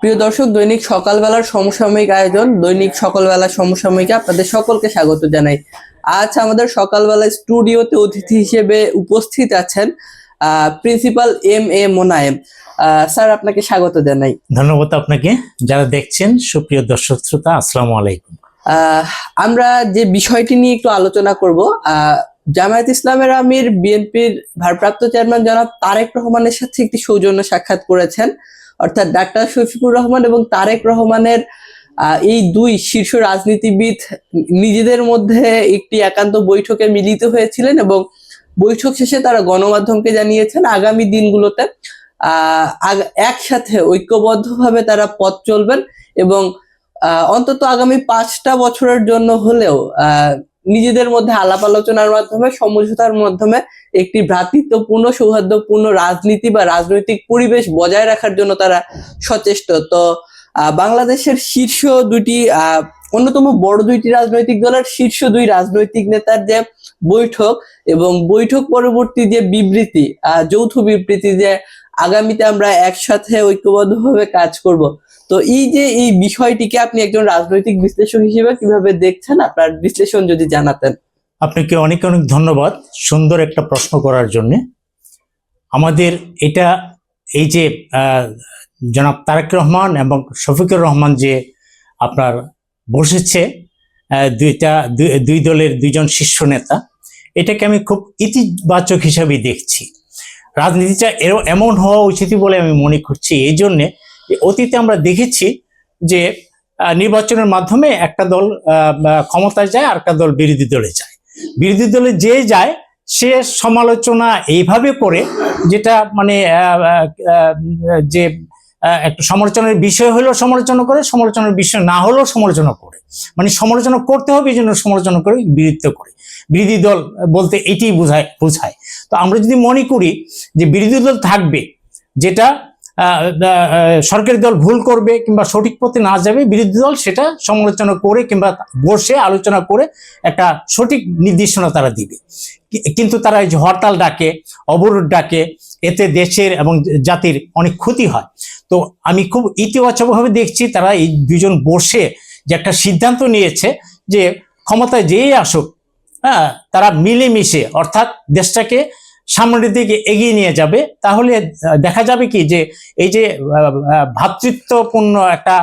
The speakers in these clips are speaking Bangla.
প্রিয় দর্শক, দৈনিক সকালবেলার সমসাময়িক আয়োজন দৈনিক সকালবেলার সমসাময়িকে আপনাদের সকলকে স্বাগত জানাই। আজ আমাদের সকালবেলা স্টুডিওতে অতিথি হিসেবে উপস্থিত আছেন প্রিন্সিপাল এম মোনায়েম স্যার, আপনাকে স্বাগত জানাই। ধন্যবাদ আপনাকে। যারা দেখছেন সুপ্রিয় দর্শক শ্রোতা, আসসালামু আলাইকুম। আমরা যে বিষয়টি নিয়ে একটু আলোচনা করব, জামায়াত ইসলামের আমির বিএনপির ভারপ্রাপ্ত চেয়ারম্যান জনাব তারেক রহমানের সাথে একটি সৌজন্য সাক্ষাৎ করেছেন। অর্থাৎ ডাক্তার শফিকুর রহমান এবং তারেক রহমানের এই দুই শীর্ষ রাজনীতিবিদ নিজেদের মধ্যে একটি একান্ত বৈঠকে মিলিত হয়েছিলেন এবং বৈঠক শেষে তারা গণমাধ্যমকে জানিয়েছেন আগামী দিনগুলোতে একসাথে ঐক্যবদ্ধভাবে তারা পথ চলবেন এবং অন্তত আগামী 5টা বছরের জন্য হলেও নিজেদের মধ্যে আলাপ আলোচনার মাধ্যমে, সমঝোতার মাধ্যমে একটি ভ্রাতৃত্বপূর্ণ সৌহার্দ্যপূর্ণ রাজনীতি বা রাজনৈতিক পরিবেশ বজায় রাখার জন্য তারা সচেষ্ট। তো বাংলাদেশের শীর্ষ দুইটি অন্যতম বড় দুইটি রাজনৈতিক দলের শীর্ষ দুই রাজনৈতিক নেতার যে বৈঠক এবং বৈঠক পরবর্তী যে বিবৃতি, যৌথ বিবৃতি যে আগামীতে আমরা একসাথে ঐক্যবদ্ধভাবে কাজ করব, তো এই বিষয়টিকে আপনি একজন রাজনৈতিক বিশ্লেষক হিসেবে কিভাবে দেখছেন? আপনার বিশ্লেষণ যদি জানাতেন। আপনাকে অনেক অনেক ধন্যবাদ সুন্দর একটা প্রশ্ন করার জন্য। আমাদের এটা এই যে জনাব তারেক রহমান এবং শফিকুর রহমান যে আপনার বসেছে, দুই দলের দুইজন শীর্ষ নেতা, এটাকে আমি খুব ইতিবাচক হিসাবে দেখছি। রাজনীতিটা এমন হওয়া উচিত বলে আমি মনে করছি। এই জন্যে অতীতে আমরা দেখেছি যে নির্বাচনের মাধ্যমে একটা দল ক্ষমতায় যায় আর একটা দল বিরোধী দলে যায়। বিরোধী দলে যে যায় সে সমালোচনা এইভাবে করে, যেটা মানে যে একটা সমালোচনার বিষয় হলেও সমালোচনা করে, সমালোচনার বিষয় না হলেও সমালোচনা করে, মানে সমালোচনা করতে হবে এই জন্য সমালোচনা করে, বিরোধিতা করে। বিরোধী দল বলতে এটি বোঝায়। তো আমরা যদি মনে করি যে বিরোধী দল থাকবে, যেটা সরকারি দল ভুল করবে কিংবা সঠিক পথে না যাবে, বিরোধী দল সেটা সমালোচনা করে কিংবা বসে আলোচনা করে একটা সঠিক নির্দেশনা তারা দিবে। কিন্তু তারা এই যে হরতাল ডাকে, অবরোধ ডাকে, এতে দেশের এবং জাতির অনেক ক্ষতি হয়। তো আমি খুব ইতিবাচকভাবে দেখছি তারা এই দুজন বসে যে একটা সিদ্ধান্ত নিয়েছে যে ক্ষমতায় যেই আসুক, তারা মিলেমিশে অর্থাৎ দেশটাকে সামনের দিকে এগিয়ে নিয়ে যাবে। তাহলে দেখা যাবে কি যে এই যে ভ্রাতৃত্বপূর্ণ একটা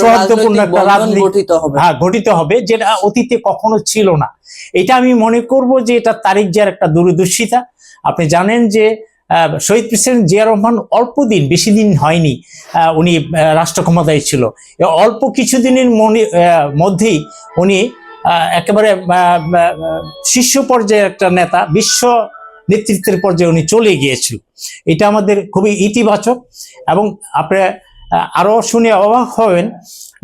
সৌহার্দ্যপূর্ণ একটা রাজনীতি গঠিত হবে, যেটা অতীতে কখনো ছিল না। এটা আমি মনে করব যে এটা তারেক জিয়ার একটা দূরদর্শিতা। আপনি জানেন যে শহীদ প্রেসিডেন্ট জিয়া রহমান অল্প দিন, বেশি দিন হয়নি উনি রাষ্ট্র ক্ষমতায় ছিল। অল্প কিছুদিনের মধ্যেই উনি একেবারে শীর্ষ পর্যায়ের একটা নেতা, বিশ্ব নেতৃত্বের পর্যায়ে উনি চলে গিয়েছিল। এটা আমাদের খুবই ইতিবাচক। এবং আপনি আরো শুনে অবাক হবেন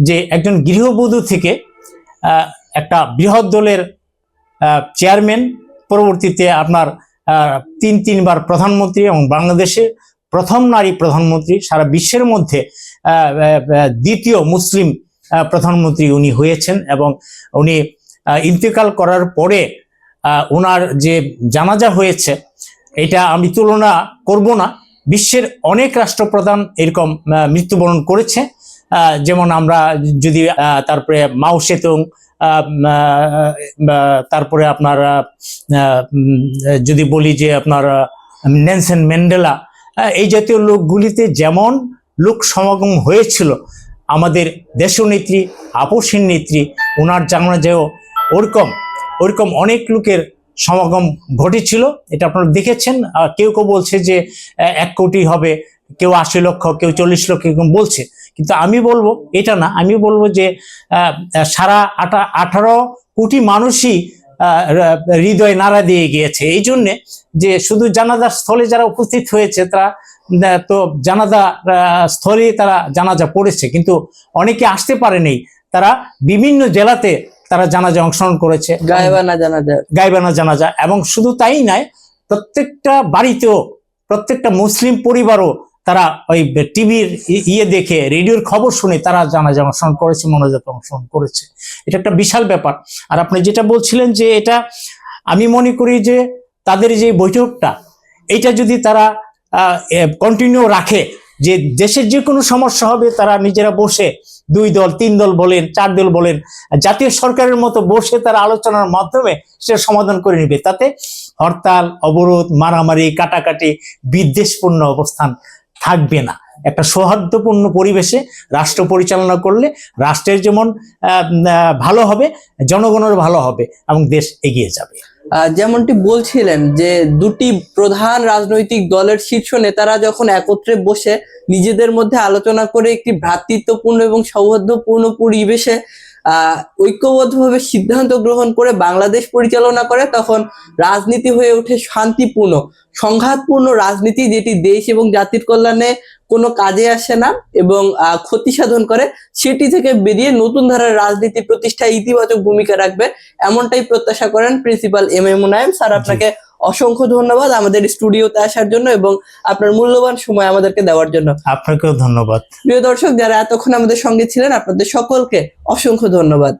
যে একজন গৃহবধূ থেকে একটা বৃহৎ দলের চেয়ারম্যান, পরবর্তীতে আপনার তিনবার প্রধানমন্ত্রী এবং বাংলাদেশের প্রথম নারী প্রধানমন্ত্রী, সারা বিশ্বের মধ্যে দ্বিতীয় মুসলিম প্রধানমন্ত্রী উনি হয়েছেন। এবং উনি ইন্তেকাল করার পরে ওনার যে জানাজা হয়েছে, এটা আমি তুলনা করব না। বিশ্বের অনেক রাষ্ট্রপ্রধান এরকম মৃত্যুবরণ করেছে। যেমন আমরা যদি তারপরে মাও সেতুং, তারপরে আপনার যদি বলি যে আপনার নেলসন ম্যান্ডেলা, এই জাতীয় লোকগুলিতে যেমন লোক সমাগম হয়েছিল, আমাদের দেশীয় নেত্রী, আপসীন নেত্রী, ওনার জানাজাও ওরকম অনেক লোকের সমাগম ঘটেছিল। এটা আপনারা দেখেছেন। কেউ বলছে যে 1 কোটি হবে, কেউ 80 লক্ষ, কেউ 40 লক্ষ এরকম বলছে। কিন্তু আমি বলবো এটা না। আমি বলবো যে সারা 18 কোটি মানুষই হৃদয় নাড়া দিয়ে গিয়েছে। এই জন্যে যে শুধু জানাজার স্থলে যারা উপস্থিত হয়েছে তারা তো জানাজা স্থলে তারা জানাজা পড়েছে, কিন্তু অনেকে আসতে পারেনি। তারা বিভিন্ন জেলাতে তারা জানাজা অংশগ্রহণ করেছে, গায়েবানা জানাজা। এবং শুধু তাই নয়, প্রত্যেকটা বাড়িতেও, প্রত্যেকটা মুসলিম পরিবারও তারা ওই টিভির দেখে, রেডিওর খবর শুনে তারা জানাজা অংশগ্রহণ করেছে, মোনাজাতে অংশগ্রহণ করেছে। এটা একটা বিশাল ব্যাপার। আর আপনি যেটা বলছিলেন যে এটা, আমি মনে করি যে তাদের যে বৈঠকটা, এটা যদি তারা কন্টিনিউ রাখে, যে দেশের যে কোনো সমস্যা হবে তারা নিজেরা বসে 2 দল 3 দল বলেন 4 দল বলেন জাতীয় সরকারের মতো বসে তারা আলোচনার মাধ্যমে সেটা সমাধান করে নেবে। তাতে হরতাল, অবরোধ, মারামারি, কাটাকাটি, বিদ্বেষপূর্ণ অবস্থান থাকবে না। একটা সৌহার্দ্যপূর্ণ পরিবেশে রাষ্ট্র পরিচালনা করলে রাষ্ট্রের যেমন ভালো হবে, জনগণের ভালো হবে এবং দেশ এগিয়ে যাবে। যেমনটি বলছিলেন যে দুটি প্রধান রাজনৈতিক দলের শীর্ষ নেতারা যখন একত্রে বসে নিজেদের মধ্যে আলোচনা করে একটি ভ্রাতৃত্বপূর্ণ এবং সৌহার্দ্যপূর্ণ পরিবেশে ঐক্যবদ্ধভাবে সিদ্ধান্ত গ্রহণ করে বাংলাদেশ পরিচালনা করে, তখন রাজনীতি হয়ে ওঠে শান্তিপূর্ণ, সংঘাতপূর্ণ রাজনীতি, যেটি দেশ এবং জাতির কল্যাণে কোনো কাজে আসে না এবং ক্ষতি সাধন করে। সেটি থেকে বেরিয়ে নতুন ধারার রাজনীতি প্রতিষ্ঠায় ইতিবাচক ভূমিকা রাখবে, এমনটাই প্রত্যাশা করেন principal M A Munayem sir. আপনাকে অসংখ্য ধন্যবাদ আমাদের স্টুডিওতে আসার জন্য এবং আপনার মূল্যবান সময় আমাদেরকে দেওয়ার জন্য। আপনাকেও ধন্যবাদ। প্রিয় দর্শক, যারা এতক্ষণ আমাদের সঙ্গে ছিলেন, আপনাদের সকলকে অসংখ্য ধন্যবাদ।